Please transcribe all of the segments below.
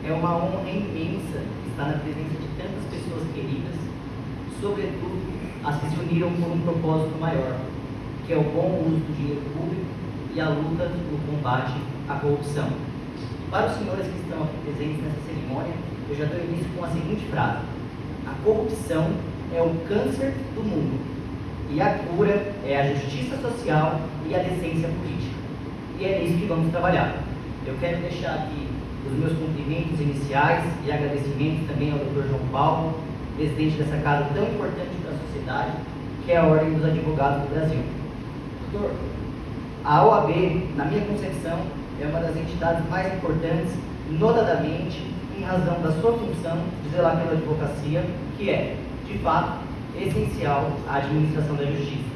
é uma honra imensa estar na presença de tantas pessoas queridas, sobretudo as que se uniram por um propósito maior, que é o bom uso do dinheiro público e a luta no combate à corrupção. Para os senhores que estão aqui presentes nessa cerimônia, eu já dou início com a seguinte frase: a corrupção é o câncer do mundo e a cura é a justiça social e a decência política. E é nisso que vamos trabalhar. Eu quero deixar aqui os meus cumprimentos iniciais e agradecimentos também ao Dr. João Paulo, presidente dessa casa tão importante para a sociedade, que é a Ordem dos Advogados do Brasil. Doutor, a OAB, na minha concepção, é uma das entidades mais importantes, notadamente em razão da sua função de zelar pela advocacia, que é, de fato, essencial à administração da justiça.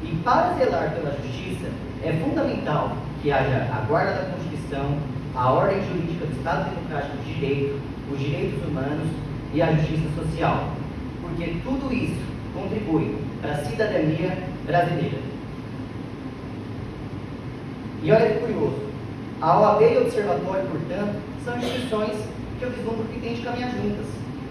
E para zelar pela justiça, é fundamental que haja a guarda da Constituição, a ordem jurídica do Estado Democrático de Direito, os direitos humanos e a justiça social, porque tudo isso contribui para a cidadania brasileira. E olha que curioso, a OAB e o Observatório, portanto, são instituições que eu vislumbro que têm de caminhar juntas.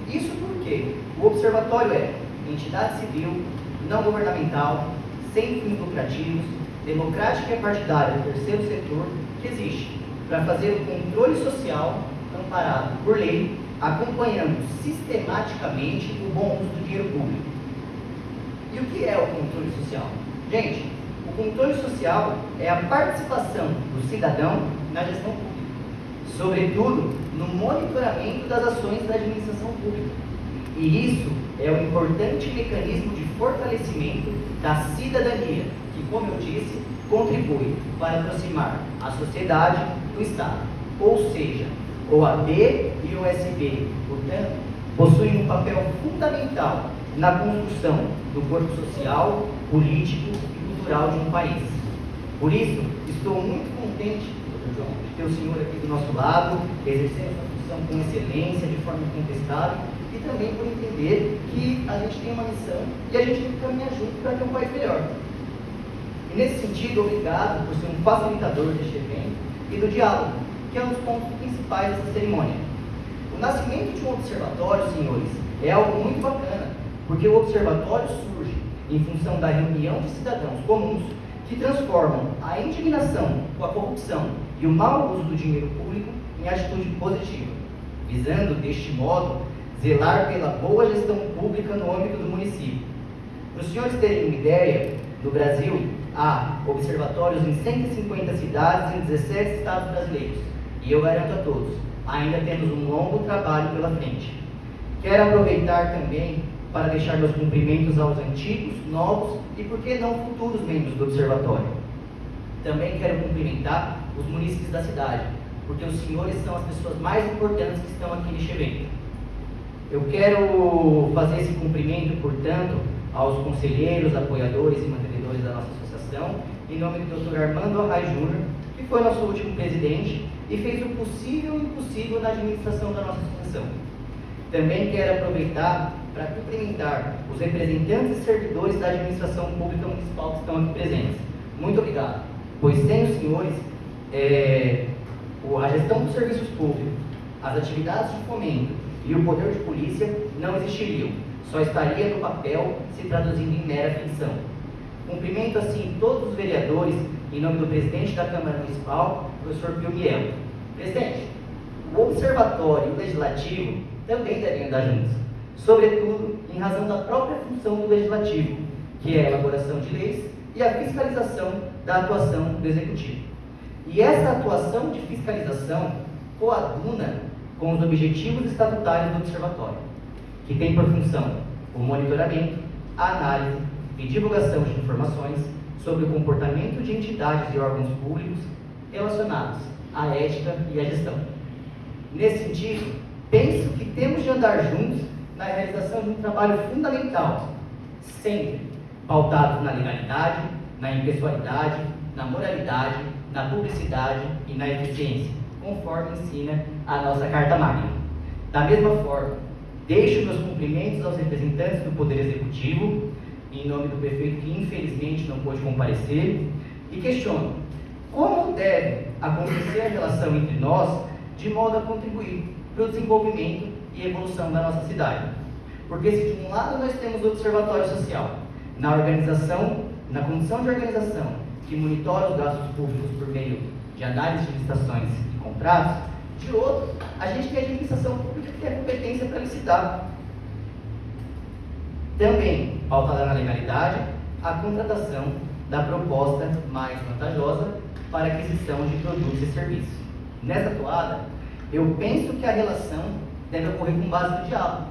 Isso porque o Observatório é entidade civil, não governamental, sem fins lucrativos, democrática e partidária do terceiro setor, que existe para fazer o controle social amparado por lei, acompanhando sistematicamente o bom uso do dinheiro público. E o que é o controle social? Gente, o controle social é a participação do cidadão na gestão pública, sobretudo no monitoramento das ações da administração pública. E isso é um importante mecanismo de fortalecimento da cidadania, que, como eu disse, contribui para aproximar a sociedade do Estado. Ou seja, OAB e OSB, portanto, possuem um papel fundamental na construção do corpo social, político e cultural de um país. Por isso, estou muito contente, Dr. João, de ter o senhor aqui do nosso lado, exercendo sua função com excelência, de forma incontestável, e também por entender que a gente tem uma missão e a gente tem que caminhar junto para ter um país melhor. E nesse sentido, obrigado por ser um facilitador deste evento e do diálogo, que é um dos pontos principais dessa cerimônia. O nascimento de um observatório, senhores, é algo muito bacana, porque o observatório surge em função da reunião de cidadãos comuns que transformam a indignação com a corrupção e o mau uso do dinheiro público em atitude positiva, visando, deste modo, zelar pela boa gestão pública no âmbito do município. Para os senhores terem uma ideia, no Brasil há observatórios em 150 cidades em 17 estados brasileiros. E eu garanto a todos, ainda temos um longo trabalho pela frente. Quero aproveitar também para deixar meus cumprimentos aos antigos, novos e, por que não, futuros membros do Observatório. Também quero cumprimentar os munícipes da cidade, porque os senhores são as pessoas mais importantes que estão aqui neste evento. Eu quero fazer esse cumprimento, portanto, aos conselheiros, apoiadores e mantenedores da nossa associação, em nome do Dr. Armando Arraes Júnior, que foi nosso último presidente e fez o possível e o impossível na administração da nossa associação. Também quero aproveitar para cumprimentar os representantes e servidores da administração pública municipal que estão aqui presentes. Muito obrigado, pois sem os senhores, a gestão dos serviços públicos, as atividades de fomento e o poder de polícia não existiriam, só estaria no papel se traduzindo em mera ficção. Cumprimento assim todos os vereadores em nome do presidente da Câmara Municipal, professor Pio Mielo. Presidente, o Observatório e o Legislativo também devem andar juntos, sobretudo em razão da própria função do Legislativo, que é a elaboração de leis e a fiscalização da atuação do Executivo. E essa atuação de fiscalização coaduna com os objetivos estatutários do Observatório, que tem por função o monitoramento, a análise e divulgação de informações sobre o comportamento de entidades e órgãos públicos relacionados à ética e à gestão. Nesse sentido, penso que temos de andar juntos na realização de um trabalho fundamental, sempre pautado na legalidade, na impessoalidade, na moralidade, na publicidade e na eficiência, conforme ensina a nossa Carta Magna. Da mesma forma, deixo meus cumprimentos aos representantes do Poder Executivo, em nome do prefeito que infelizmente não pôde comparecer, e questiono como deve acontecer a relação entre nós de modo a contribuir para o desenvolvimento e evolução da nossa cidade. Porque se de um lado nós temos o Observatório Social, na condição de organização, que monitora os gastos públicos por meio de análise de licitações e contratos, de outro, a gente tem a administração pública que tem a competência para licitar. Também, pautada na legalidade, a contratação da proposta mais vantajosa para aquisição de produtos e serviços. Nessa toada, eu penso que a relação deve ocorrer com base no diálogo.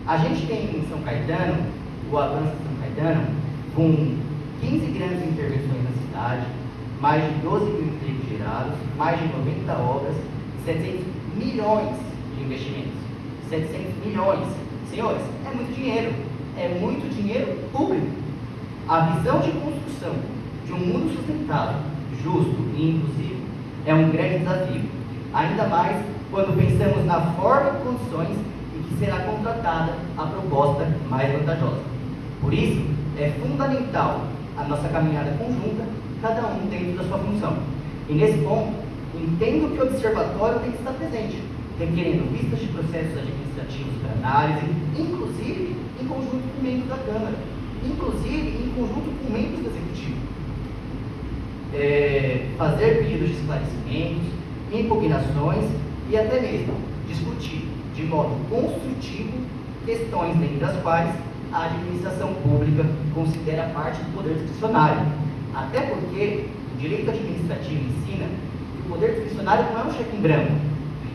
A gente tem em São Caetano, o avanço de São Caetano, com 15 grandes intervenções na cidade, mais de 12 mil empregos gerados, mais de 90 obras, 700 milhões de investimentos. 700 milhões. Senhores, é muito dinheiro público. A visão de construção de um mundo sustentável, justo e inclusivo é um grande desafio. Ainda mais quando pensamos na forma e condições em que será contratada a proposta mais vantajosa. Por isso, é fundamental a nossa caminhada conjunta, cada um dentro da sua função. E nesse ponto, entendo que o observatório tem que estar presente, requerendo vistas de processos administrativos para análise, inclusive em conjunto com membros da Câmara, inclusive em conjunto com membros do Executivo. Fazer pedidos de esclarecimentos, impugnações e até mesmo discutir de modo construtivo questões dentre as quais a administração pública considera parte do poder discricionário. Até porque o direito administrativo ensina que o poder discricionário não é um cheque em branco.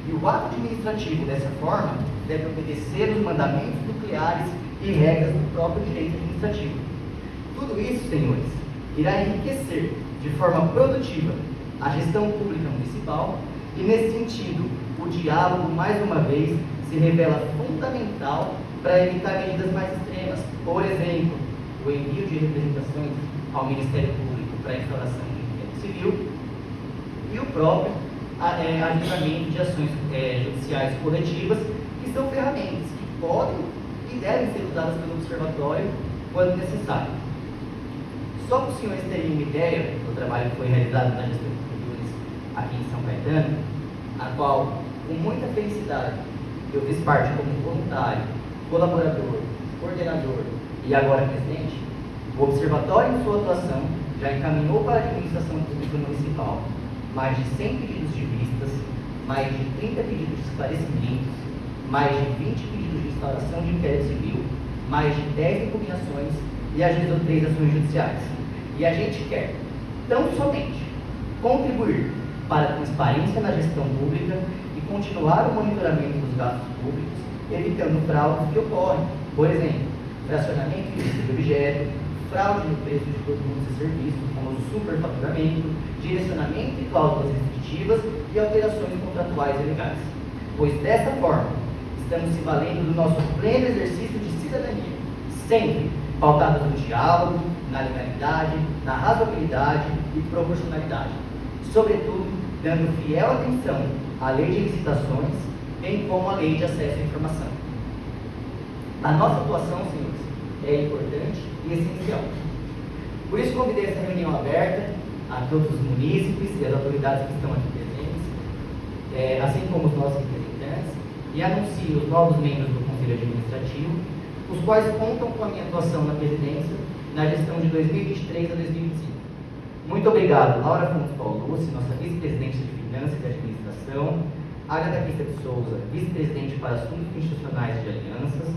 E o ato administrativo, dessa forma, deve obedecer os mandamentos nucleares e regras do próprio direito administrativo. Tudo isso, senhores, irá enriquecer de forma produtiva a gestão pública municipal e, nesse sentido, o diálogo, mais uma vez, se revela fundamental para evitar medidas mais extremas. Por exemplo, o envio de representações ao Ministério Público para a instauração de inquérito civil e o próprio agendamento de ações judiciais coletivas, que são ferramentas que podem e devem ser usadas pelo Observatório quando necessário. Só para os senhores terem uma ideia do trabalho que foi realizado na gestão de servidores aqui em São Caetano, a qual, com muita felicidade, eu fiz parte como voluntário, colaborador, coordenador e agora presidente, o Observatório, em sua atuação, já encaminhou para a administração pública municipal mais de 100 pedidos de vistas, mais de 30 pedidos de esclarecimentos, mais de 20 pedidos de instauração de inquérito civil, mais de 10 impugnações e ajuizou 3 ações judiciais. E a gente quer, tão somente, contribuir para a transparência na gestão pública e continuar o monitoramento dos gastos públicos, evitando fraudes que ocorrem. Por exemplo, fracionamento ilícito de objeto, fraude no preço de produtos e serviços, como o superfaturamento, direcionamento de cláusulas restritivas e alterações contratuais e legais. Pois dessa forma, estamos se valendo do nosso pleno exercício de cidadania, sempre pautados no diálogo, na legalidade, na razoabilidade e proporcionalidade. Sobretudo, dando fiel atenção à lei de licitações, bem como à lei de acesso à informação. A nossa atuação, senhores, é importante e essencial. Por isso, convidei essa reunião aberta a todos os munícipes e as autoridades que estão aqui presentes, assim como os nossos representantes, e anuncio os novos membros do Conselho Administrativo, os quais contam com a minha atuação na presidência na gestão de 2023 a 2025. Muito obrigado, Laura Fontes Paulucci, nossa vice-presidente de Finanças e Administração, Agatha Pista de Souza, vice-presidente para Assuntos Institucionais de Alianças,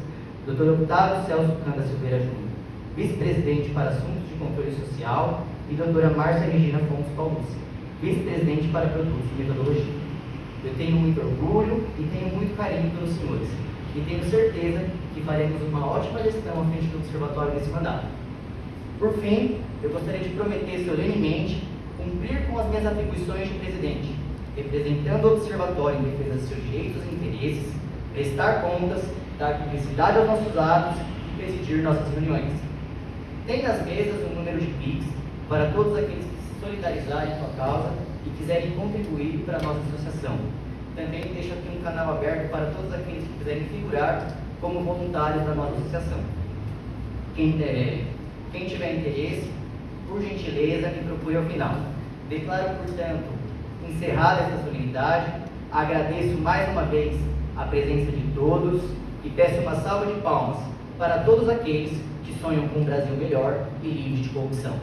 Dr. Octávio Celso Canda Silveira Júnior, vice-presidente para Assuntos de Controle Social, e doutora Márcia Regina Fontes Paulucci, vice-presidente para Produtos e Metodologia. Eu tenho muito orgulho e tenho muito carinho pelos senhores, e tenho certeza que faremos uma ótima gestão à frente do Observatório nesse mandato. Por fim, eu gostaria de prometer solenemente cumprir com as minhas atribuições de presidente, representando o Observatório em defesa de seus direitos e interesses, prestar contas, dar publicidade aos nossos atos e presidir nossas reuniões. Tem nas mesas um número de PIX para todos aqueles que se solidarizarem com a causa e quiserem contribuir para a nossa associação. Também deixo aqui um canal aberto para todos aqueles que quiserem figurar como voluntários da nossa associação. Quem tiver interesse, por gentileza, me procure ao final. Declaro, portanto, encerrada esta solenidade Agradeço mais uma vez a presença de todos e peço uma salva de palmas para todos aqueles que sonham com um Brasil melhor e livre de corrupção.